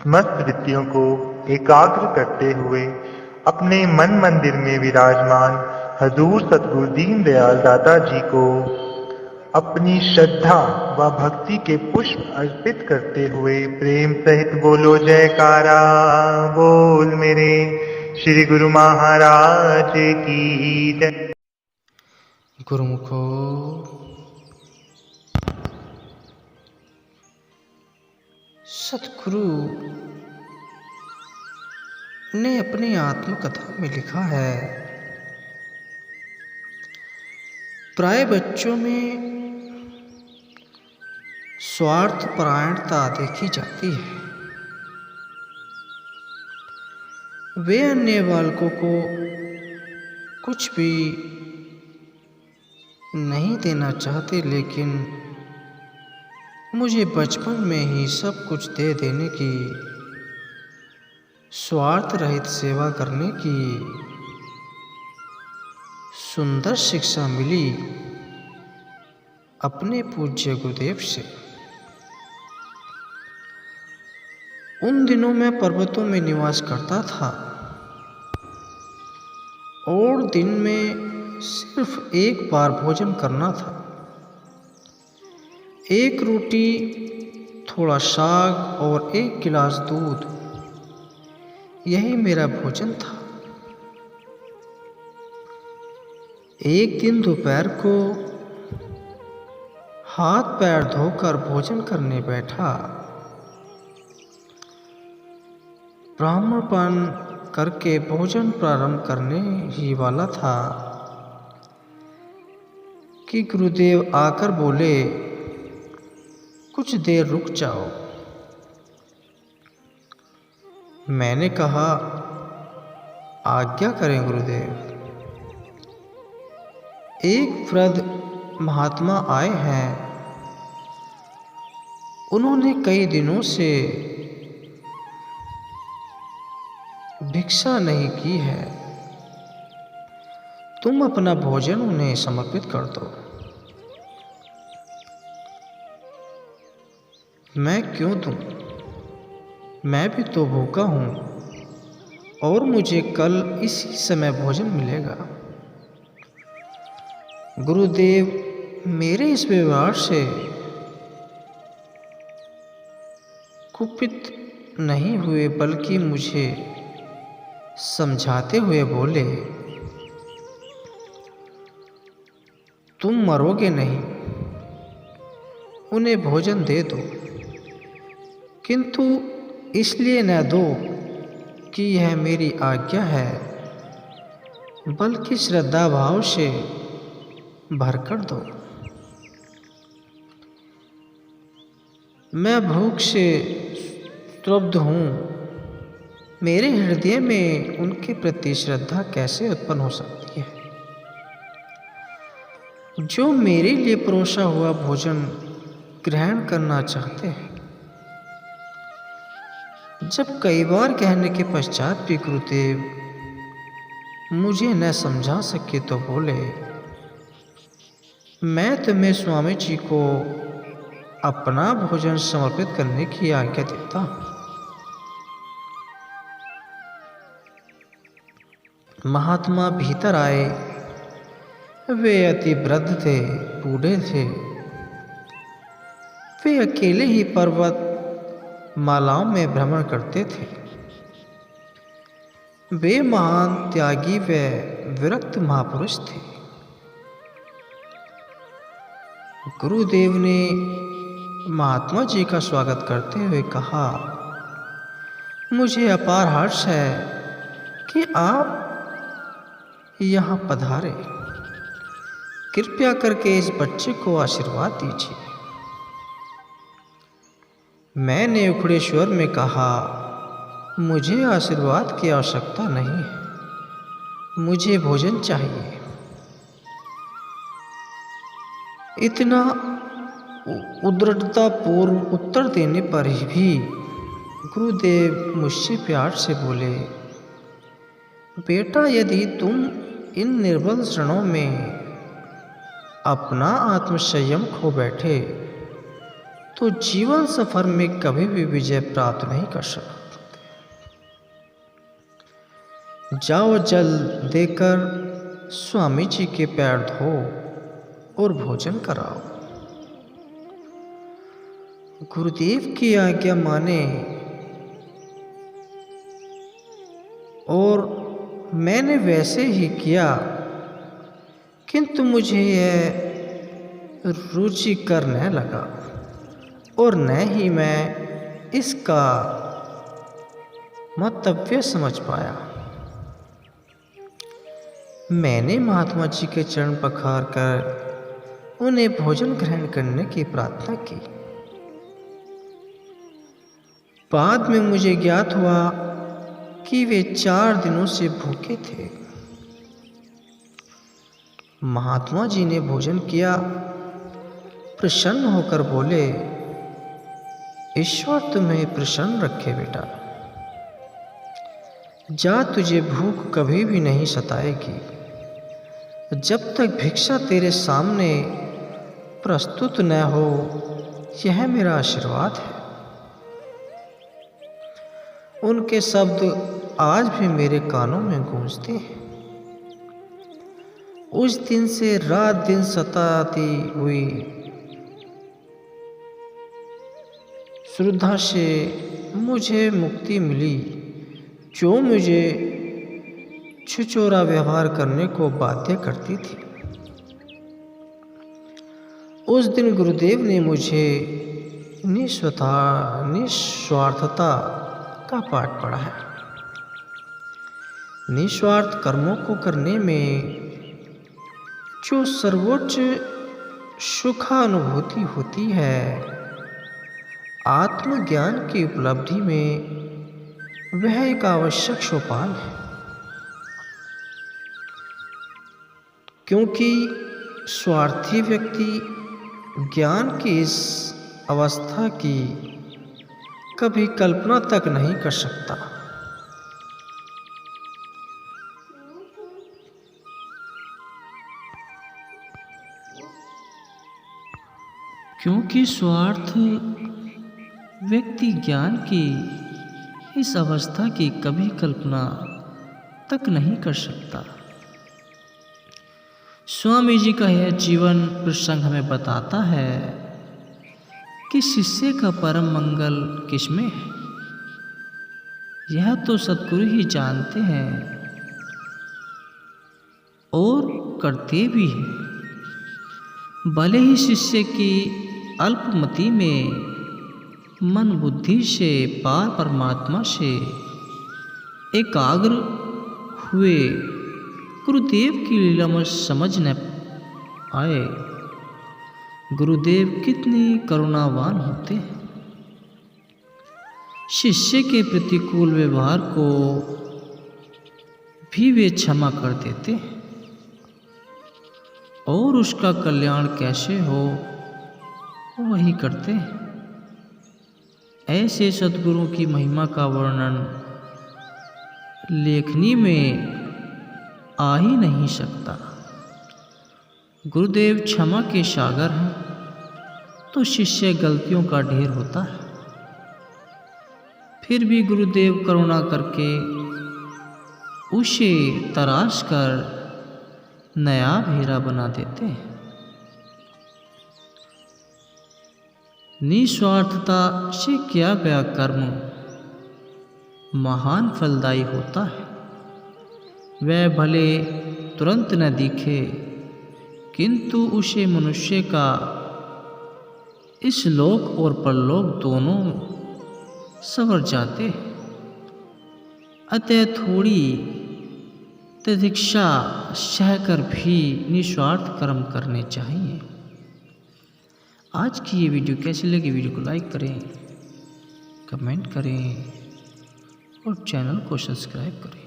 समस्त वृत्तियों को एकाग्र करते हुए अपने मन मंदिर में विराजमान हजूर सतगुरु दीनदयाल दादा जी को अपनी श्रद्धा व भक्ति के पुष्प अर्पित करते हुए प्रेम सहित बोलो जयकारा। बोल मेरे श्री गुरु महाराज की जय। गुरुमुखो सतगुरु ने अपनी आत्मकथा में लिखा है, प्राय बच्चों में स्वार्थ परायणता देखी जाती है। वे अन्य बालकों को कुछ भी नहीं देना चाहते, लेकिन मुझे बचपन में ही सब कुछ दे देने की, स्वार्थ रहित सेवा करने की सुंदर शिक्षा मिली अपने पूज्य गुरुदेव से। उन दिनों मैं पर्वतों में निवास करता था और दिन में सिर्फ एक बार भोजन करना था। एक रोटी, थोड़ा साग और एक गिलास दूध, यही मेरा भोजन था। एक दिन दोपहर को हाथ पैर धोकर भोजन करने बैठा। ब्राह्मणपान करके भोजन प्रारंभ करने ही वाला था कि गुरुदेव आकर बोले, कुछ देर रुक जाओ। मैंने कहा, आज्ञा करें गुरुदेव। एक वृद्ध महात्मा आए हैं, उन्होंने कई दिनों से भिक्षा नहीं की है, तुम अपना भोजन उन्हें समर्पित कर दो। मैं क्यों दूं? मैं भी तो भूखा हूं और मुझे कल इसी समय भोजन मिलेगा। गुरुदेव मेरे इस व्यवहार से कुपित नहीं हुए, बल्कि मुझे समझाते हुए बोले, तुम मरोगे नहीं, उन्हें भोजन दे दो, किंतु इसलिए न दो कि यह मेरी आज्ञा है, बल्कि श्रद्धा भाव से भरकर दो। मैं भूख से स्तब्ध हूँ, मेरे हृदय में उनके प्रति श्रद्धा कैसे उत्पन्न हो सकती है, जो मेरे लिए परोसा हुआ भोजन ग्रहण करना चाहते हैं। जब कई बार कहने के पश्चात भी गुरुदेव मुझे न समझा सके तो बोले, मैं तुम्हें स्वामी जी को अपना भोजन समर्पित करने की आज्ञा देता हूँ। महात्मा भीतर आए। वे अति वृद्ध थे, बूढ़े थे। वे अकेले ही पर्वत मालाओं में भ्रमण करते थे। वे महान त्यागी व विरक्त महापुरुष थे। गुरुदेव ने महात्मा जी का स्वागत करते हुए कहा, मुझे अपार हर्ष है कि आप यहाँ पधारे। कृपया करके इस बच्चे को आशीर्वाद दीजिए। मैंने उखड़े स्वर में कहा, मुझे आशीर्वाद की आवश्यकता नहीं है, मुझे भोजन चाहिए। इतना उद्दृढ़ता पूर्व उत्तर देने पर भी गुरुदेव मुझसे प्यार से बोले, बेटा, यदि तुम इन निर्बल क्षणों में अपना आत्मसंयम खो बैठे तो जीवन सफर में कभी भी विजय प्राप्त नहीं कर सकते। जाओ जल देकर स्वामी जी के पैर धो और भोजन कराओ। गुरुदेव की आज्ञा माने और मैंने वैसे ही किया, किंतु मुझे यह रुचिकर न लगा और न ही मैं इसका महत्व समझ पाया। मैंने महात्मा जी के चरण पखार कर उन्हें भोजन ग्रहण करने की प्रार्थना की। बाद में मुझे ज्ञात हुआ कि वे 4 दिनों से भूखे थे। महात्मा जी ने भोजन किया, प्रसन्न होकर बोले, ईश्वर तुम्हें प्रसन्न रखे बेटा, जा तुझे भूख कभी भी नहीं सताएगी जब तक भिक्षा तेरे सामने प्रस्तुत न हो। यह मेरा आशीर्वाद है। उनके शब्द आज भी मेरे कानों में गूंजते हैं। उस दिन से रात दिन सताती हुई श्रद्धा से मुझे मुक्ति मिली, जो मुझे छिछोरा व्यवहार करने को बाध्य करती थी। उस दिन गुरुदेव ने मुझे निस्वार्थता का पाठ पढ़ाया। निस्वार्थ कर्मों को करने में जो सर्वोच्च सुखानुभूति होती है, आत्मज्ञान की उपलब्धि में वह एक आवश्यक सोपान है। क्योंकि स्वार्थी व्यक्ति ज्ञान की इस अवस्था की कभी कल्पना तक नहीं कर सकता। क्योंकि स्वार्थ व्यक्ति ज्ञान की इस अवस्था की कभी कल्पना तक नहीं कर सकता। स्वामी जी का यह जीवन प्रसंग हमें बताता है कि शिष्य का परम मंगल किसमें है। यह तो सद्गुरु ही जानते हैं और करते भी हैं। भले ही शिष्य की अल्पमति में मन बुद्धि से पार परमात्मा से एकाग्र हुए गुरुदेव की लीला में समझ न आए। गुरुदेव कितने करुणावान होते हैं। शिष्य के प्रतिकूल व्यवहार को भी वे क्षमा कर देते हैं और उसका कल्याण कैसे हो वही करते हैं। ऐसे सद्गुरुओं की महिमा का वर्णन लेखनी में आ ही नहीं सकता। गुरुदेव क्षमा के सागर हैं तो शिष्य गलतियों का ढेर होता है। फिर भी गुरुदेव करुणा करके उसे तराश कर नया हीरा बना देते हैं। निस्वार्थता से किया गया कर्म महान फलदायी होता है। वह भले तुरंत न दिखे, किंतु उसे मनुष्य का इस लोक और परलोक दोनों संवर जाते हैं। अतः थोड़ी तितिक्षा सहकर भी निस्वार्थ कर्म करने चाहिए। आज की ये वीडियो कैसी लगी? वीडियो को लाइक करें, कमेंट करें और चैनल को सब्सक्राइब करें।